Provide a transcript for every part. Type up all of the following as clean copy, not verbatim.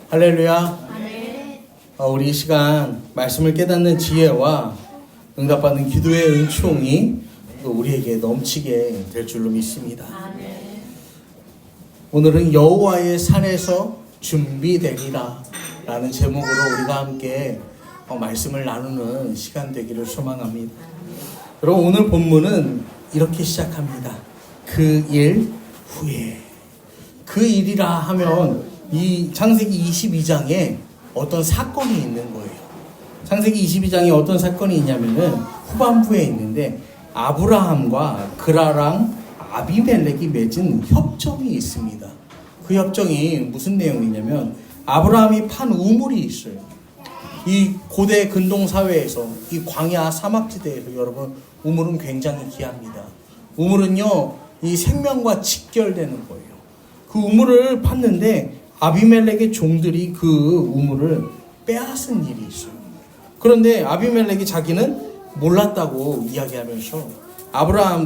할렐루야. 우리 이 시간 말씀을 깨닫는 지혜와 응답받는 기도의 은총이 또 우리에게 넘치게 될 줄로 믿습니다. 오늘은 여호와의 산에서 준비되리라 라는 제목으로 우리가 함께 말씀을 나누는 시간 되기를 소망합니다. 여러분, 오늘 본문은 이렇게 시작합니다. 그 일 후에. 그 일이라 하면 이 창세기 22장에 어떤 사건이 있는 거예요. 창세기 22장에 어떤 사건이 있냐면은 후반부에 있는데 아브라함과 그라랑 아비멜렉이 맺은 협정이 있습니다. 그 협정이 무슨 내용이냐면 아브라함이 판 우물이 있어요. 이 고대 근동 사회에서 이 광야 사막지대에서 여러분 우물은 굉장히 귀합니다. 우물은요 이 생명과 직결되는 거예요. 그 우물을 팠는데 아비멜렉의 종들이 그 우물을 빼앗은 일이 있어요. 그런데 아비멜렉이 자기는 몰랐다고 이야기하면서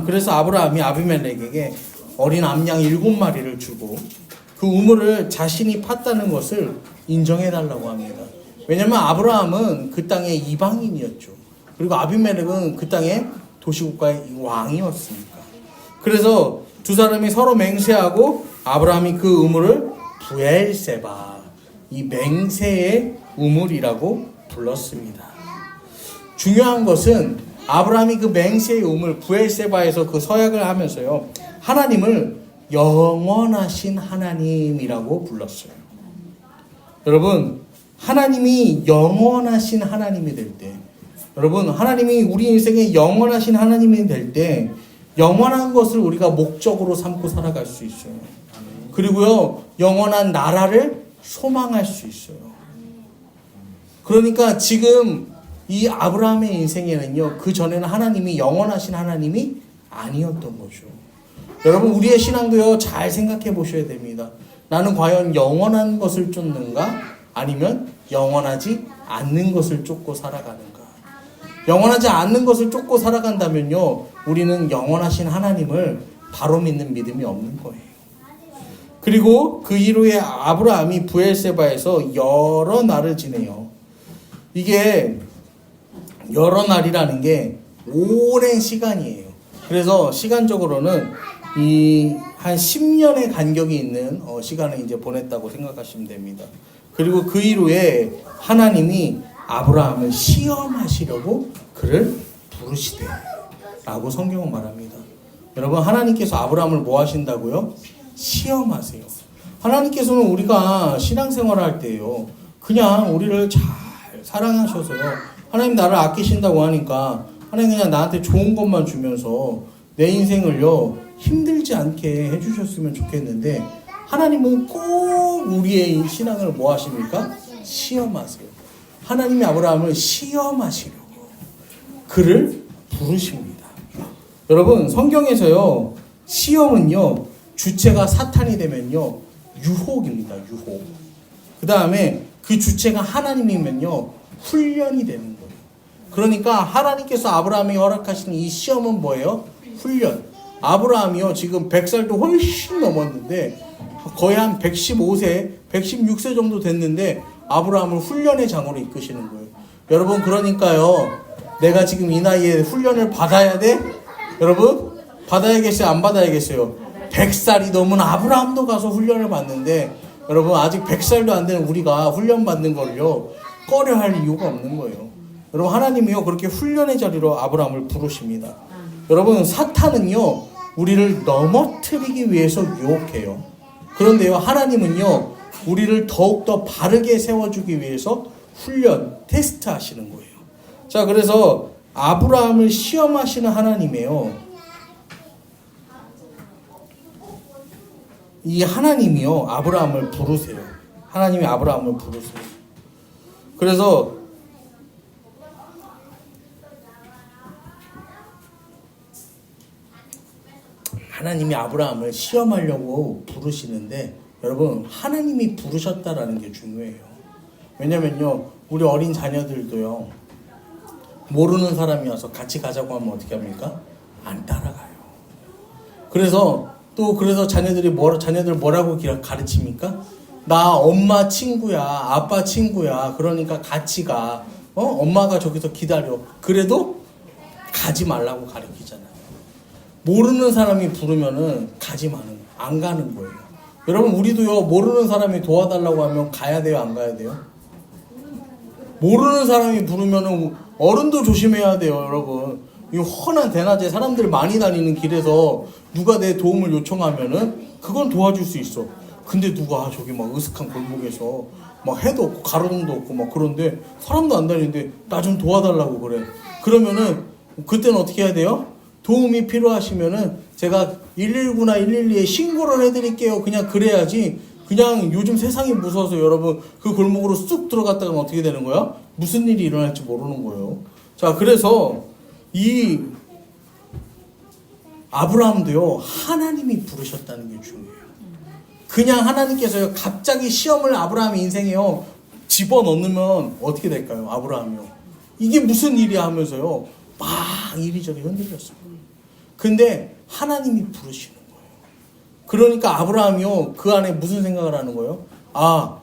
그래서 아브라함이 아비멜렉에게 어린 암양 7마리를 주고 그 우물을 자신이 팠다는 것을 인정해달라고 합니다. 왜냐하면 아브라함은 그 땅의 이방인이었죠. 그리고 아비멜렉은 그 땅의 도시국가의 왕이었으니까. 그래서 두 사람이 서로 맹세하고 아브라함이 그 우물을 부엘세바, 이 맹세의 우물이라고 불렀습니다. 중요한 것은 아브라함이 그 맹세의 우물 부엘세바에서 그 서약을 하면서요 하나님을 영원하신 하나님이라고 불렀어요. 여러분, 하나님이 영원하신 하나님이 될 때, 여러분, 하나님이 우리 인생에 영원하신 하나님이 될 때 영원한 것을 우리가 목적으로 삼고 살아갈 수 있어요. 그리고요 영원한 나라를 소망할 수 있어요. 그러니까 지금 이 아브라함의 인생에는요 그 전에는 하나님이 영원하신 하나님이 아니었던 거죠. 여러분, 우리의 신앙도요 잘 생각해 보셔야 됩니다. 나는 과연 영원한 것을 쫓는가? 아니면 영원하지 않는 것을 쫓고 살아가는가? 영원하지 않는 것을 쫓고 살아간다면요 우리는 영원하신 하나님을 바로 믿는 믿음이 없는 거예요. 그리고 그 이후에 아브라함이 부엘세바에서 여러 날을 지내요. 이게 여러 날이라는 게 오랜 시간이에요. 그래서 시간적으로는 이 한 10년의 간격이 있는 시간을 이제 보냈다고 생각하시면 됩니다. 그리고 그 이후에 하나님이 아브라함을 시험하시려고 그를 부르시되 라고 성경은 말합니다. 여러분, 하나님께서 아브라함을 뭐 하신다고요? 시험하세요. 하나님께서는 우리가 신앙생활을 할 때요 그냥 우리를 잘 사랑하셔서요 하나님 나를 아끼신다고 하니까 하나님 그냥 나한테 좋은 것만 주면서 내 인생을요 힘들지 않게 해주셨으면 좋겠는데 하나님은 꼭 우리의 신앙을 뭐 하십니까? 시험하세요. 하나님이 아브라함을 시험하시려고 그를 부르십니다. 여러분, 성경에서요 시험은요 주체가 사탄이 되면요 유혹입니다. 유혹. 그 다음에 그 주체가 하나님이면요 훈련이 되는 거예요. 그러니까 하나님께서 아브라함이 허락하신 이 시험은 뭐예요? 훈련. 아브라함이요 지금 100살도 훨씬 넘었는데 거의 한 115세 116세 정도 됐는데 아브라함을 훈련의 장으로 이끄시는 거예요. 여러분, 그러니까요 내가 지금 이 나이에 훈련을 받아야 돼? 여러분, 받아야겠어요? 안 받아야겠어요? 100살이 넘은 아브라함도 가서 훈련을 받는데 여러분, 아직 100살도 안 되는 우리가 훈련 받는 걸요 꺼려할 이유가 없는 거예요. 여러분, 하나님이요 그렇게 훈련의 자리로 아브라함을 부르십니다. 여러분, 사탄은요 우리를 넘어뜨리기 위해서 유혹해요. 그런데요 하나님은요 우리를 더욱더 바르게 세워주기 위해서 훈련, 테스트 하시는 거예요. 자, 그래서 아브라함을 시험하시는 하나님이에요. 이 하나님이요 아브라함을 부르세요. 하나님이 아브라함을 부르세요. 그래서 하나님이 아브라함을 시험하려고 부르시는데 여러분, 하나님이 부르셨다라는 게 중요해요. 왜냐면요 우리 어린 자녀들도요 모르는 사람이 와서 같이 가자고 하면 어떻게 합니까? 안 따라가요. 그래서 자녀들 뭐라고 가르칩니까? 나 엄마 친구야, 아빠 친구야. 그러니까 같이 가. 엄마가 저기서 기다려. 그래도 가지 말라고 가르치잖아요. 모르는 사람이 부르면은 가지 마는 거예요. 안 가는 거예요. 여러분, 우리도요, 모르는 사람이 도와달라고 하면 가야 돼요, 안 가야 돼요? 모르는 사람이 부르면은 어른도 조심해야 돼요, 여러분. 이 훤한 대낮에 사람들 많이 다니는 길에서 누가 내 도움을 요청하면은 그건 도와줄 수 있어. 근데 누가 저기 막 으슥한 골목에서 막 해도 없고 가로등도 없고 막 그런데 사람도 안 다니는데 나 좀 도와달라고 그래. 그러면은 그때는 어떻게 해야 돼요? 도움이 필요하시면은 제가 119나 112에 신고를 해드릴게요. 그냥 그래야지. 그냥 요즘 세상이 무서워서 여러분 그 골목으로 쑥 들어갔다가 어떻게 되는 거야? 무슨 일이 일어날지 모르는 거예요. 자, 그래서 이 아브라함도요, 하나님이 부르셨다는 게 중요해요. 그냥 하나님께서요, 갑자기 시험을 아브라함의 인생에요, 집어넣으면 어떻게 될까요? 아브라함이요. 이게 무슨 일이야 하면서요, 막 이리저리 흔들렸어요. 근데 하나님이 부르시는 거예요. 그러니까 아브라함이요, 그 안에 무슨 생각을 하는 거예요? 아,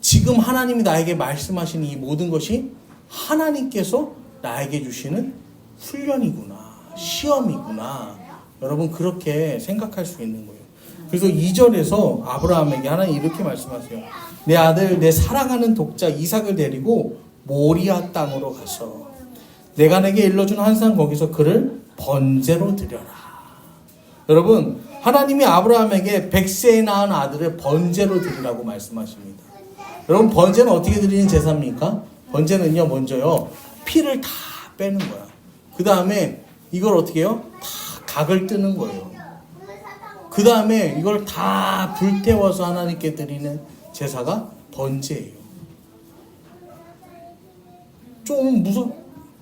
지금 하나님이 나에게 말씀하시는 이 모든 것이 하나님께서 나에게 주시는 훈련이구나, 시험이구나. 여러분, 그렇게 생각할 수 있는 거예요. 그래서 2절에서 아브라함에게 하나님 이렇게 말씀하세요. 내 아들, 내 사랑하는 독자 이삭을 데리고 모리아 땅으로 가서 내가 내게 일러준 한산 거기서 그를 번제로 드려라. 여러분, 하나님이 아브라함에게 100세에 낳은 아들을 번제로 드리라고 말씀하십니다. 여러분, 번제는 어떻게 드리는 제사입니까? 번제는요, 먼저요, 피를 다 빼는 거야. 그 다음에 이걸 어떻게 해요? 다 각을 뜨는 거예요. 그 다음에 이걸 다 불태워서 하나님께 드리는 제사가 번제예요. 좀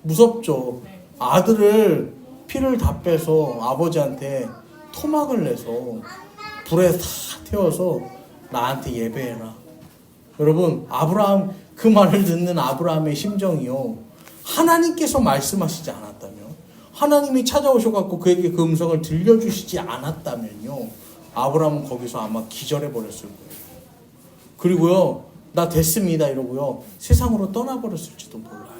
무섭죠. 아들을 피를 다 빼서 아버지한테 토막을 내서 불에 다 태워서 나한테 예배해라. 여러분, 아브라함, 그 말을 듣는 아브라함의 심정이요, 하나님께서 말씀하시지 않았다면, 하나님이 찾아오셔갖고 그에게 그 음성을 들려주시지 않았다면요, 아브라함은 거기서 아마 기절해버렸을 거예요. 그리고요, 나 됐습니다 이러고요, 세상으로 떠나버렸을지도 몰라요.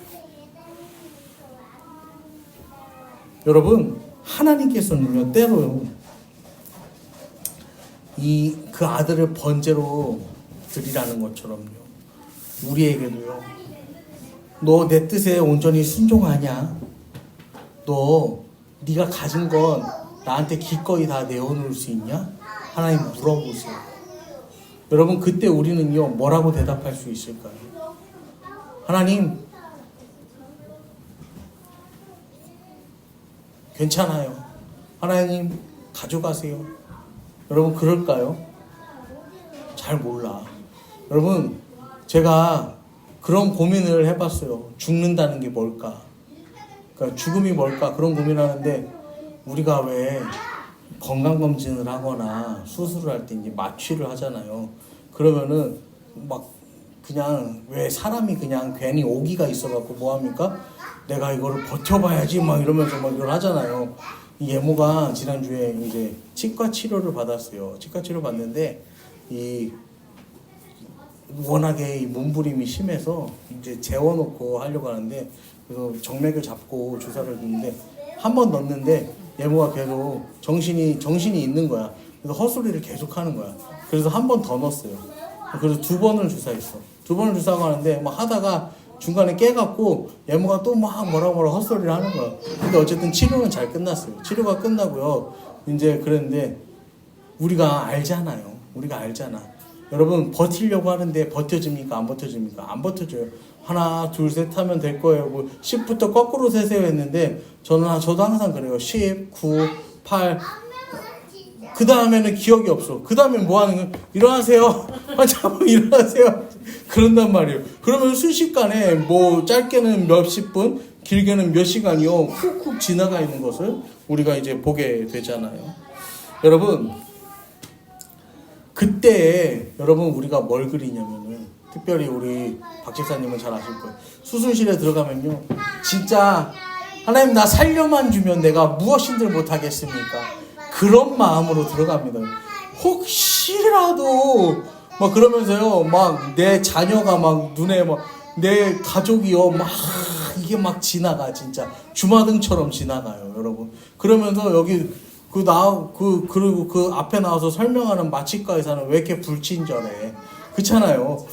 여러분, 하나님께서는요, 때로요, 그 아들을 번제로 드리라는 것처럼요, 우리에게도요, 너 내 뜻에 온전히 순종하냐? 너 네가 가진 건 나한테 기꺼이 다 내어놓을 수 있냐? 하나님 물어보세요. 여러분, 그때 우리는요, 뭐라고 대답할 수 있을까요? 하나님, 괜찮아요. 하나님, 가져가세요. 여러분, 그럴까요? 잘 몰라. 여러분, 제가 그런 고민을 해봤어요. 죽는다는 게 뭘까? 그러니까 죽음이 뭘까? 그런 고민하는데, 우리가 왜 건강검진을 하거나 수술을 할 때 이제 마취를 하잖아요. 그러면은 막 그냥 왜 사람이 그냥 괜히 오기가 있어갖고 뭐합니까? 내가 이거를 버텨봐야지 막 이러면서 막 이걸 하잖아요. 이 예모가 지난주에 이제 치과 치료를 받았어요. 치과 치료 받는데 워낙에 이 몸부림이 심해서 이제 재워놓고 하려고 하는데, 그래서 정맥을 잡고 주사를 넣는데 한 번 넣는데 예모가 계속 정신이 있는 거야. 그래서 헛소리를 계속 하는 거야. 그래서 한 번 더 넣었어요. 그래서 2번을 주사했어. 2번을 주사하고 하는데 막 하다가 중간에 깨갖고 예모가 또 막 뭐라고 헛소리를 하는 거야. 근데 어쨌든 치료는 잘 끝났어요. 치료가 끝나고요, 이제 그랬는데 우리가 알잖아요. 우리가 알잖아. 여러분, 버티려고 하는데 버텨집니까? 안 버텨집니까? 안 버텨져요. 하나, 둘, 셋 하면 될 거예요. 뭐 10부터 거꾸로 세세요 했는데 저도 항상 그래요. 10, 9, 8. 그 다음에는 기억이 없어. 그 다음에 뭐 하는 거야? 일어나세요. 자꾸 일어나세요. 그런단 말이에요. 그러면 순식간에 뭐 짧게는 몇십 분, 길게는 몇 시간이요, 훅훅 지나가 있는 것을 우리가 이제 보게 되잖아요. 여러분, 그때 여러분 우리가 뭘 그리냐면은, 특별히 우리 박 집사님은 잘 아실 거예요. 수술실에 들어가면요, 진짜 하나님 나 살려만 주면 내가 무엇인들 못하겠습니까? 그런 마음으로 들어갑니다. 혹시라도 막 그러면서요, 막 내 자녀가 막 눈에 막 내 가족이요, 막 이게 막 지나가 진짜 주마등처럼 지나가요, 여러분. 그러면서 여기 그리고 그 앞에 나와서 설명하는 마취과의사는 왜 이렇게 불친절해? 그렇잖아요.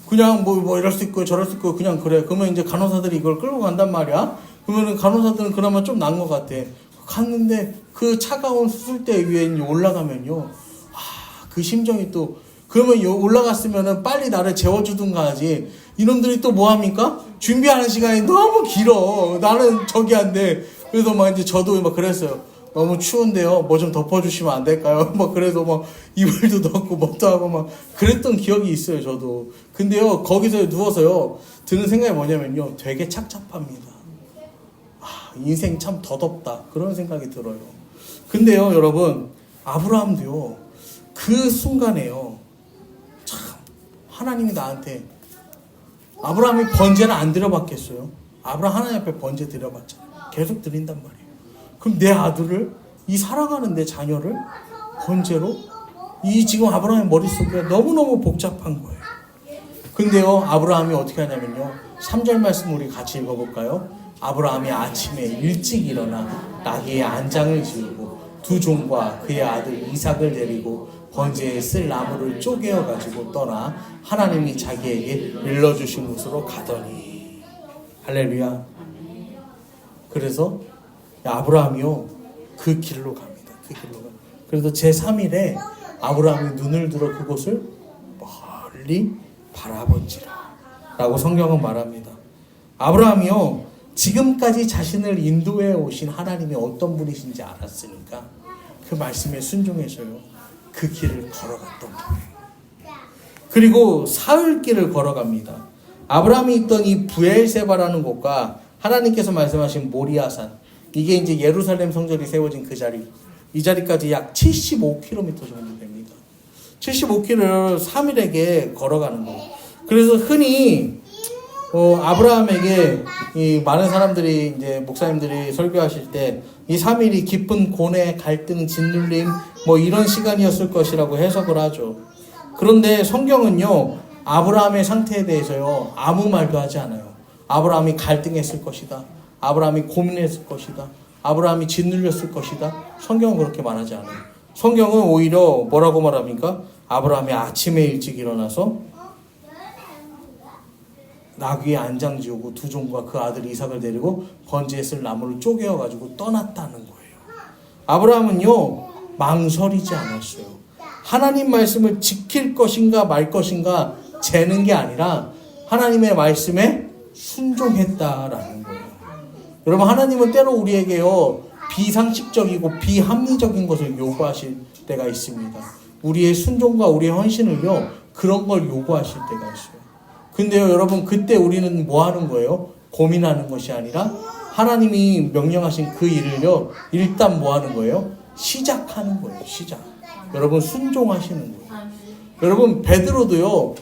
그냥 뭐 이럴 수 있고 저럴 수 있고 그냥 그래. 그러면 이제 간호사들이 이걸 끌고 간단 말이야. 그러면은 간호사들은 그나마 좀 나은 것 같아. 갔는데 그 차가운 수술대 위에 올라가면요, 그 심정이 또, 그러면 올라갔으면은 빨리 나를 재워주든가 하지. 이놈들이 또 뭐합니까? 준비하는 시간이 너무 길어. 나는 저기 한데. 그래서 막 이제 저도 막 그랬어요. 너무 추운데요, 뭐 좀 덮어주시면 안 될까요? 막 그래서 막 이불도 덮고 뭐도 하고 막 그랬던 기억이 있어요, 저도. 근데요, 거기서 누워서요, 드는 생각이 뭐냐면요, 되게 착잡합니다. 인생 참 더덥다, 그런 생각이 들어요. 근데요, 여러분, 아브라함도요, 그 순간에요, 참 하나님이 나한테, 아브라함이 번제는 안 드려봤겠어요? 아브라함 하나님 앞에 번제 드려봤잖아요. 계속 드린단 말이에요. 그럼 내 아들을, 이 살아가는 내 자녀를 번제로? 이 지금 아브라함의 머릿속에 너무너무 복잡한 거예요. 근데요, 아브라함이 어떻게 하냐면요, 3절 말씀 우리 같이 읽어볼까요? 아브라함이 아침에 일찍 일어나 나귀의 안장을 지우고 두 종과 그의 아들 이삭을 데리고 번제에 쓸 나무를 쪼개어 가지고 떠나 하나님이 자기에게 일러주신 곳으로 가더니. 할렐루야. 그래서 아브라함이요, 그 길로 갑니다. 그 길로 가. 그래서 제3일에 아브라함이 눈을 들어 그곳을 멀리 바라본지라 라고 성경은 말합니다. 아브라함이요, 지금까지 자신을 인도해 오신 하나님이 어떤 분이신지 알았으니까 그 말씀에 순종해서요, 그 길을 걸어갔던 거예요. 그리고 사흘길을 걸어갑니다. 아브라함이 있던 이 부엘세바라는 곳과 하나님께서 말씀하신 모리아산, 이게 이제 예루살렘 성전이 세워진 그 자리, 이 자리까지 약 75km 정도 됩니다. 75km를 3일에게 걸어가는 거예요. 그래서 흔히 아브라함에게 이 많은 사람들이, 이제 목사님들이 설교하실 때 이 3일이 깊은 고뇌, 갈등, 짓눌림 뭐 이런 시간이었을 것이라고 해석을 하죠. 그런데 성경은요, 아브라함의 상태에 대해서요, 아무 말도 하지 않아요. 아브라함이 갈등했을 것이다, 아브라함이 고민했을 것이다, 아브라함이 짓눌렸을 것이다, 성경은 그렇게 말하지 않아요. 성경은 오히려 뭐라고 말합니까? 아브라함이 아침에 일찍 일어나서 나귀의 안장 지우고 두 종과 그 아들 이삭을 데리고 번제에 쓸 나무를 쪼개어 가지고 떠났다는 거예요. 아브라함은요, 망설이지 않았어요. 하나님 말씀을 지킬 것인가 말 것인가 재는 게 아니라 하나님의 말씀에 순종했다라는 거예요. 여러분, 하나님은 때로 우리에게요, 비상식적이고 비합리적인 것을 요구하실 때가 있습니다. 우리의 순종과 우리의 헌신을요, 그런 걸 요구하실 때가 있어요. 근데요, 여러분, 그때 우리는 뭐 하는 거예요? 고민하는 것이 아니라 하나님이 명령하신 그 일을요, 일단 뭐 하는 거예요? 시작하는 거예요. 시작. 여러분, 순종하시는 거예요. 여러분, 베드로도요,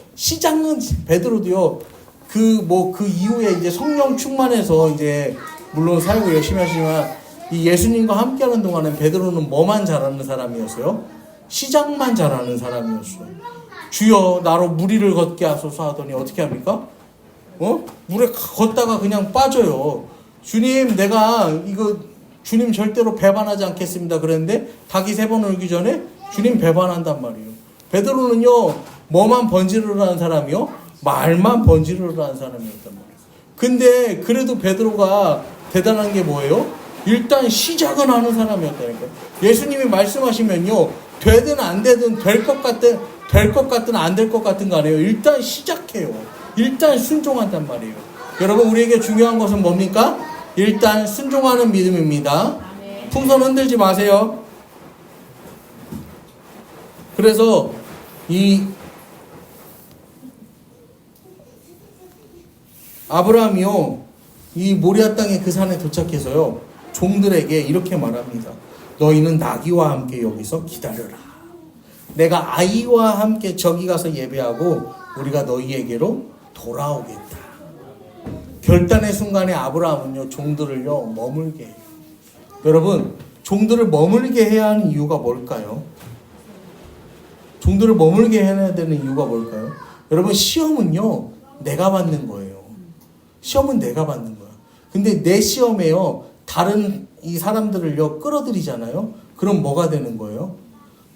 그 이후에 이제 성령 충만해서 이제 물론 사역을 열심히 하시지만 이 예수님과 함께하는 동안에 베드로는 뭐만 잘하는 사람이었어요? 시작만 잘하는 사람이었어요. 주여 나로 무리를 걷게 하소서 하더니 어떻게 합니까? 물에 걷다가 그냥 빠져요. 주님, 내가 이거 주님 절대로 배반하지 않겠습니다 그랬는데 닭이 3번 울기 전에 주님 배반한단 말이에요. 베드로는요, 뭐만 번지르르 하는 사람이요, 말만 번지르르 하는 사람이었단 말이에요. 근데 그래도 베드로가 대단한 게 뭐예요? 일단 시작은 하는 사람이었다니까요. 예수님이 말씀하시면요, 되든 안 되든 될 것 같든 안 될 것 같은 거 아니에요. 일단 시작해요. 일단 순종한단 말이에요. 여러분, 우리에게 중요한 것은 뭡니까? 일단 순종하는 믿음입니다. 풍선 흔들지 마세요. 그래서 이 아브라함이요, 이 모리아 땅의 그 산에 도착해서요, 종들에게 이렇게 말합니다. 너희는 나귀와 함께 여기서 기다려라. 내가 아이와 함께 저기 가서 예배하고 우리가 너희에게로 돌아오겠다. 결단의 순간에 아브라함은요, 종들을요, 머물게 해요. 여러분, 종들을 머물게 해야 하는 이유가 뭘까요? 종들을 머물게 해야 되는 이유가 뭘까요? 여러분, 시험은요, 내가 받는 거예요. 시험은 내가 받는 거야. 근데 내 시험에요, 다른 이 사람들을요, 끌어들이잖아요? 그럼 뭐가 되는 거예요?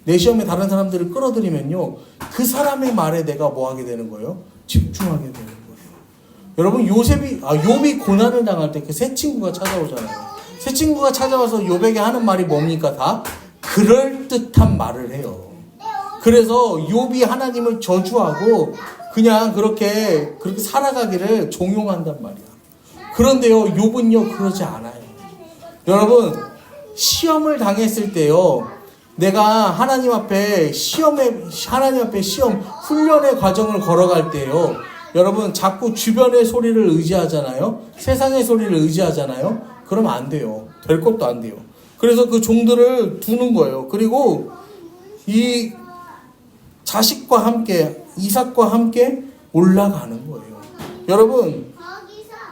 내 시험에 다른 사람들을 끌어들이면요, 그 사람의 말에 내가 뭐 하게 되는 거예요? 집중하게 되는 거예요. 여러분, 욥이 고난을 당할 때 그 새 친구가 찾아오잖아요. 새 친구가 찾아와서 욥에게 하는 말이 뭡니까? 다 그럴듯한 말을 해요. 그래서 욥이 하나님을 저주하고 그냥 그렇게 살아가기를 종용한단 말이야. 그런데요, 욥은요, 그러지 않아요. 여러분, 시험을 당했을 때요, 내가 하나님 앞에 시험 훈련의 과정을 걸어갈 때요, 여러분, 자꾸 주변의 소리를 의지하잖아요. 세상의 소리를 의지하잖아요. 그러면 안 돼요. 될 것도 안 돼요. 그래서 그 종들을 두는 거예요. 그리고 이 자식과 함께, 이삭과 함께 올라가는 거예요. 여러분,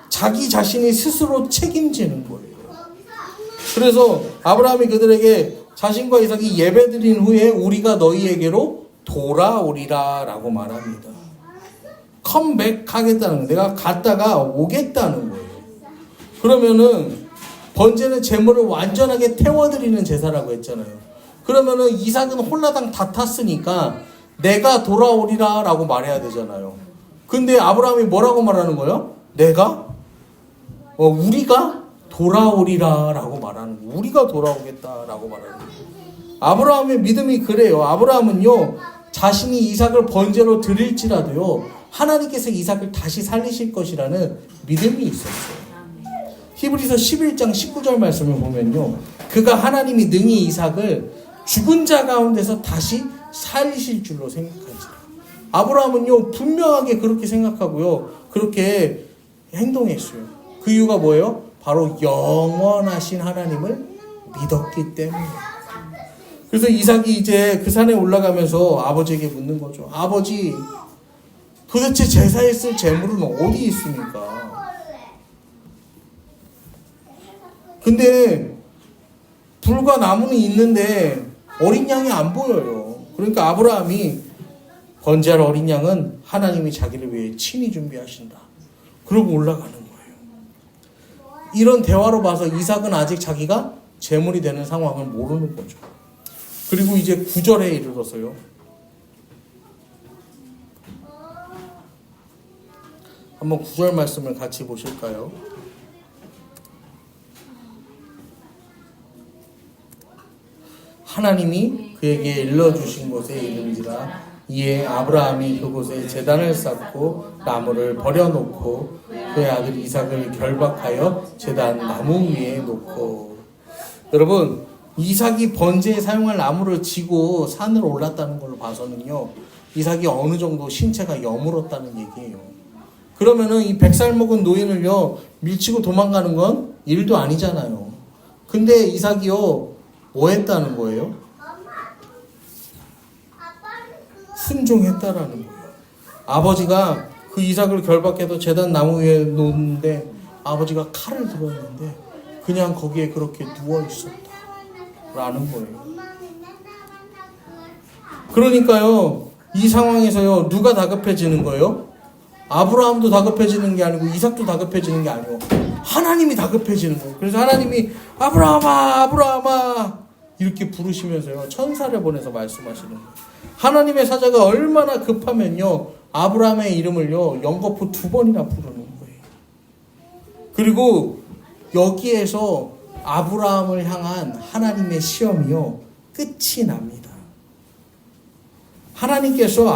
자기 자신이 스스로 책임지는 거예요. 그래서 아브라함이 그들에게 자신과 이삭이 예배드린 후에 우리가 너희에게로 돌아오리라 라고 말합니다. 컴백 하겠다는 거예요. 내가 갔다가 오겠다는 거예요. 그러면은 번제는 제물을 완전하게 태워드리는 제사라고 했잖아요. 그러면은 이삭은 홀라당 다 탔으니까 내가 돌아오리라 라고 말해야 되잖아요. 근데 아브라함이 뭐라고 말하는 거예요? 우리가 돌아오리라 라고 말하는 거예요. 우리가 돌아오겠다 라고 말하는 거예요. 아브라함의 믿음이 그래요. 아브라함은요, 자신이 이삭을 번제로 드릴지라도요, 하나님께서 이삭을 다시 살리실 것이라는 믿음이 있었어요. 히브리서 11장 19절 말씀을 보면요, 그가 하나님이 능히 이삭을 죽은 자 가운데서 다시 살리실 줄로 생각하지. 아브라함은요, 분명하게 그렇게 생각하고요, 그렇게 행동했어요. 그 이유가 뭐예요? 바로 영원하신 하나님을 믿었기 때문에. 그래서 이삭이 이제 그 산에 올라가면서 아버지에게 묻는 거죠. 아버지, 도대체 제사에 쓸 제물은 어디 있습니까? 근데 불과 나무는 있는데 어린 양이 안 보여요. 그러니까 아브라함이 번제할 어린 양은 하나님이 자기를 위해 친히 준비하신다. 그러고 올라가는 거예요. 이런 대화로 봐서 이삭은 아직 자기가 제물이 되는 상황을 모르는 거죠. 그리고 이제 9절에 이르러서요, 한번 9절 말씀을 같이 보실까요? 하나님이 그에게 일러주신 곳에 이른지라. 이에 아브라함이 그곳에 제단을 쌓고 나무를 버려놓고 그의 아들 이삭을 결박하여 제단 나무 위에 놓고. 여러분, 이삭이 번제에 사용할 나무를 지고 산으로 올랐다는 걸로 봐서는요, 이삭이 어느 정도 신체가 여물었다는 얘기예요. 그러면은 이 100살 먹은 노인을요, 밀치고 도망가는 건 일도 아니잖아요. 근데 이삭이요, 뭐 했다는 거예요? 순종했다라는 거예요. 아버지가 그 이삭을 결박해서 제단 나무 위에 놓는데 아버지가 칼을 들었는데 그냥 거기에 그렇게 누워 있었다라는 거예요. 그러니까요, 이 상황에서요, 누가 다급해지는 거예요? 아브라함도 다급해지는 게 아니고 이삭도 다급해지는 게 아니고 하나님이 다급해지는 거예요. 그래서 하나님이 아브라함아, 아브라함아 이렇게 부르시면서요, 천사를 보내서 말씀하시는 거예요. 하나님의 사자가 얼마나 급하면요, 아브라함의 이름을요, 연거푸 2번이나 부르는 거예요. 그리고 여기에서 아브라함을 향한 하나님의 시험이요, 끝이 납니다. 하나님께서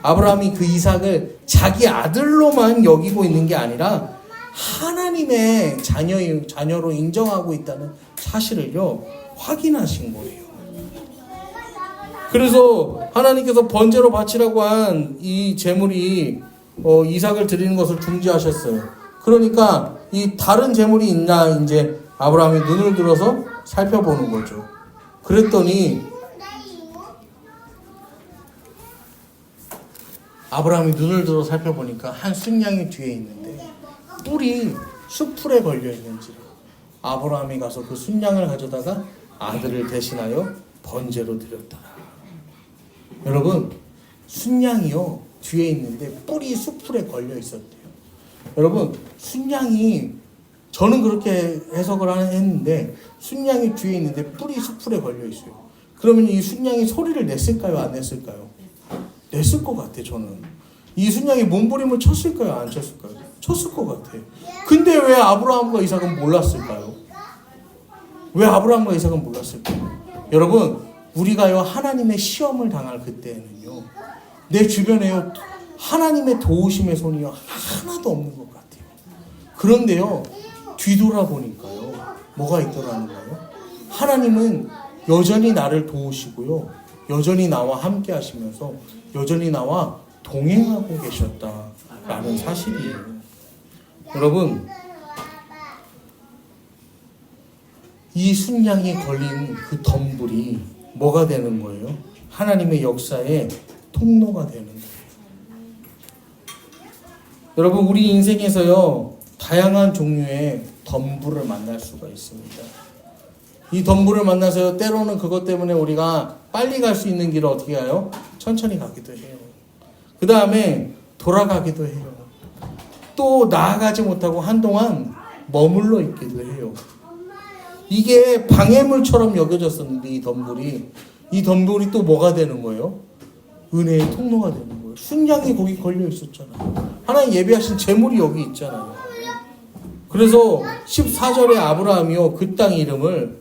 아브라함이 그 이삭을 자기 아들로만 여기고 있는 게 아니라 하나님의 자녀로 인정하고 있다는 사실을요, 확인하신 거예요. 그래서 하나님께서 번제로 바치라고 한 이 제물이 이삭을 드리는 것을 중지하셨어요. 그러니까 이 다른 제물이 있나 이제 아브라함이 눈을 들어서 살펴보는 거죠. 그랬더니 아브라함이 눈을 들어 살펴보니까 한 순양이 뒤에 있는데 뿔이 숯불에 걸려 있는지라. 아브라함이 가서 그 순양을 가져다가 아들을 대신하여 번제로 드렸더라. 여러분, 순양이요 뒤에 있는데 뿔이 숯불에 걸려 있었대요. 여러분, 순양이, 저는 그렇게 해석을 했는데 순양이 뒤에 있는데 뿔이 숯불에 걸려 있어요. 그러면 이 순양이 소리를 냈을까요, 안 냈을까요? 냈을 것 같아. 저는 이 순양이 몸부림을 쳤을까요, 안 쳤을까요? 쳤을 것 같아. 근데 왜 아브라함과 이삭은 몰랐을까요? 왜 아브라함과 이삭은 몰랐을까요? 여러분, 우리가요 하나님의 시험을 당할 그때에는요, 내 주변에요 하나님의 도우심의 손이 하나도 없는 것 같아요. 그런데요, 뒤돌아보니까요 뭐가 있더라는 거예요? 하나님은 여전히 나를 도우시고요, 여전히 나와 함께 하시면서 여전히 나와 동행하고 계셨다라는 사실이에요. 여러분, 이 순양이 걸린 그 덤불이 뭐가 되는 거예요? 하나님의 역사의 통로가 되는 거예요. 여러분, 우리 인생에서요 다양한 종류의 덤불을 만날 수가 있습니다. 이 덤불을 만나서요, 때로는 그것 때문에 우리가 빨리 갈 수 있는 길을 어떻게 가요? 천천히 가기도 해요. 그 다음에 돌아가기도 해요. 또 나아가지 못하고 한동안 머물러 있기도 해요. 이게 방해물처럼 여겨졌었는데 이 덤불이 또 뭐가 되는 거예요? 은혜의 통로가 되는 거예요. 순양이 거기 걸려 있었잖아요. 하나님 예비하신 재물이 여기 있잖아요. 그래서 14절에 아브라함이요 그 땅 이름을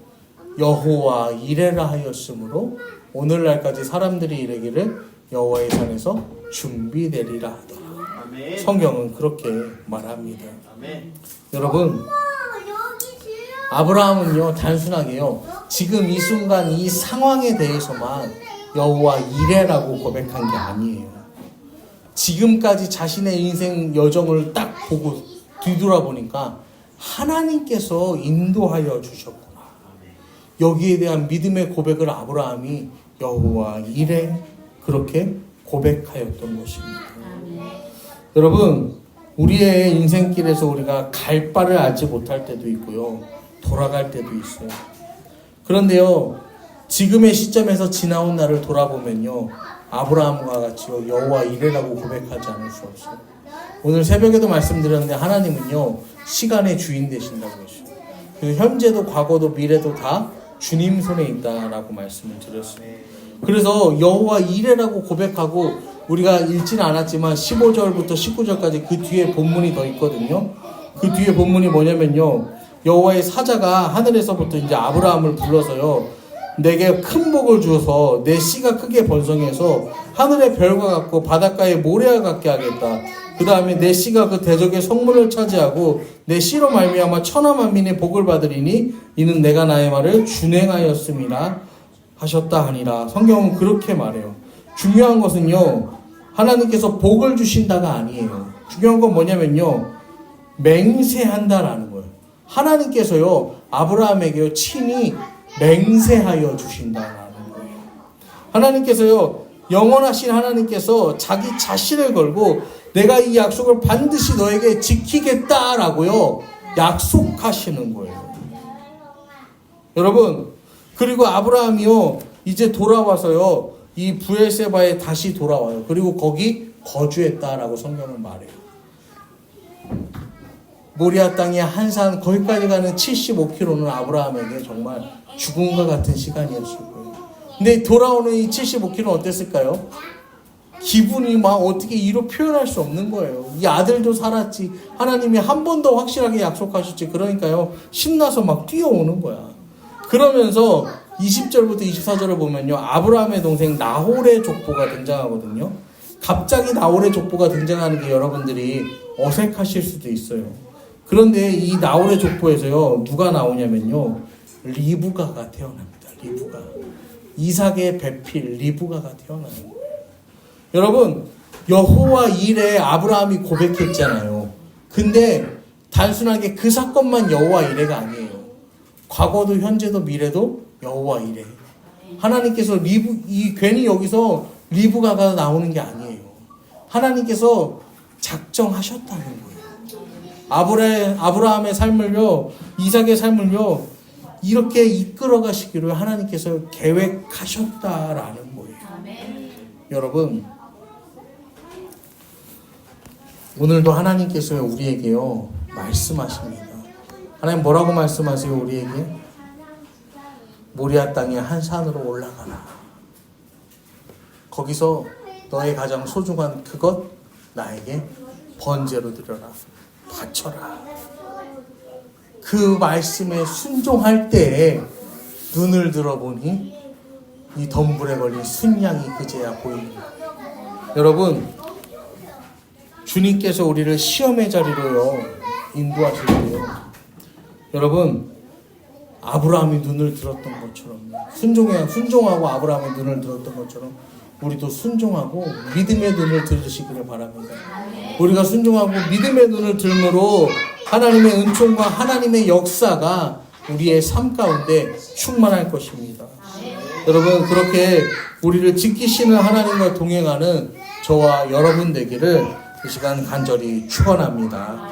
여호와 이레라 하였으므로 오늘날까지 사람들이 이르기를 여호와의 산에서 준비되리라 하더라. 아멘. 성경은 그렇게 말합니다. 아멘. 여러분, 아브라함은요 단순하게요 지금 이 순간 이 상황에 대해서만 여호와 이레라고 고백한 게 아니에요. 지금까지 자신의 인생 여정을 딱 보고 뒤돌아보니까 하나님께서 인도하여 주셨구나. 여기에 대한 믿음의 고백을 아브라함이 여호와 이레 그렇게 고백하였던 것입니다. 여러분, 우리의 인생길에서 우리가 갈 바를 알지 못할 때도 있고요, 돌아갈 때도 있어요. 그런데요, 지금의 시점에서 지나온 날을 돌아보면요, 아브라함과 같이 여호와 이레라고 고백하지 않을 수 없어요. 오늘 새벽에도 말씀드렸는데 하나님은요 시간의 주인 되신다고 했어요. 현재도 과거도 미래도 다 주님 손에 있다라고 말씀을 드렸어요. 그래서 여호와 이레라고 고백하고 우리가 읽지는 않았지만 15절부터 19절까지 그 뒤에 본문이 더 있거든요. 그 뒤에 본문이 뭐냐면요, 여호와의 사자가 하늘에서부터 이제 아브라함을 불러서요, 내게 큰 복을 주어서 내 씨가 크게 번성해서 하늘의 별과 같고 바닷가의 모래와 같게 하겠다. 그 다음에 내 씨가 그 대적의 성문을 차지하고 내 씨로 말미암아 천하 만민의 복을 받으리니 이는 내가 나의 말을 준행하였음이라 하셨다 하니라. 성경은 그렇게 말해요. 중요한 것은요, 하나님께서 복을 주신다가 아니에요. 중요한 건 뭐냐면요, 맹세한다라는 거예요. 하나님께서요 아브라함에게 친히 맹세하여 주신다라는 거예요. 하나님께서요, 영원하신 하나님께서 자기 자신을 걸고 내가 이 약속을 반드시 너에게 지키겠다라고요 약속하시는 거예요. 여러분, 그리고 아브라함이요 이제 돌아와서요 이 브엘세바에 다시 돌아와요. 그리고 거기 거주했다라고 성경은 말해요. 모리아 땅의 한 산 거기까지 가는 75km는 아브라함에게 정말 죽음과 같은 시간이었을 거예요. 근데 돌아오는 이 75km는 어땠을까요? 기분이 막 어떻게 이로 표현할 수 없는 거예요. 이 아들도 살았지, 하나님이 한 번 더 확실하게 약속하셨지. 그러니까요 신나서 막 뛰어오는 거야. 그러면서 20절부터 24절을 보면요, 아브라함의 동생 나홀의 족보가 등장하거든요. 갑자기 나홀의 족보가 등장하는 게 여러분들이 어색하실 수도 있어요. 그런데 이 나홀의 족보에서요 누가 나오냐면요, 리브가가 태어납니다. 리브가, 이삭의 배필 리브가가 태어나는 거예요. 여러분, 여호와 이레 아브라함이 고백했잖아요. 근데 단순하게 그 사건만 여호와 이레가 아니에요. 과거도 현재도 미래도 여호와 이레. 하나님께서 괜히 여기서 리브가가 나오는 게 아니에요. 하나님께서 작정하셨다는 거예요. 아브라함의 삶을요, 이삭의 삶을요 이렇게 이끌어 가시기로 하나님께서 계획하셨다라는 거예요. 여러분, 오늘도 하나님께서 우리에게요 말씀하십니다. 하나님 뭐라고 말씀하세요? 우리에게 모리아 땅의 한 산으로 올라가라. 거기서 너의 가장 소중한 그것 나에게 번제로 드려라. 바쳐라. 그 말씀에 순종할 때에 눈을 들어보니 이 덤불에 걸린 순양이 그제야 보입니다. 여러분, 주님께서 우리를 시험의 자리로요 인도하실 때요, 여러분, 아브라함이 눈을 들었던 것처럼 순종하고 아브라함이 눈을 들었던 것처럼 우리도 순종하고 믿음의 눈을 들으시기를 바랍니다. 우리가 순종하고 믿음의 눈을 들므로 하나님의 은총과 하나님의 역사가 우리의 삶 가운데 충만할 것입니다. 여러분, 그렇게 우리를 지키시는 하나님과 동행하는 저와 여러분 되기를 이 시간 간절히 축원합니다.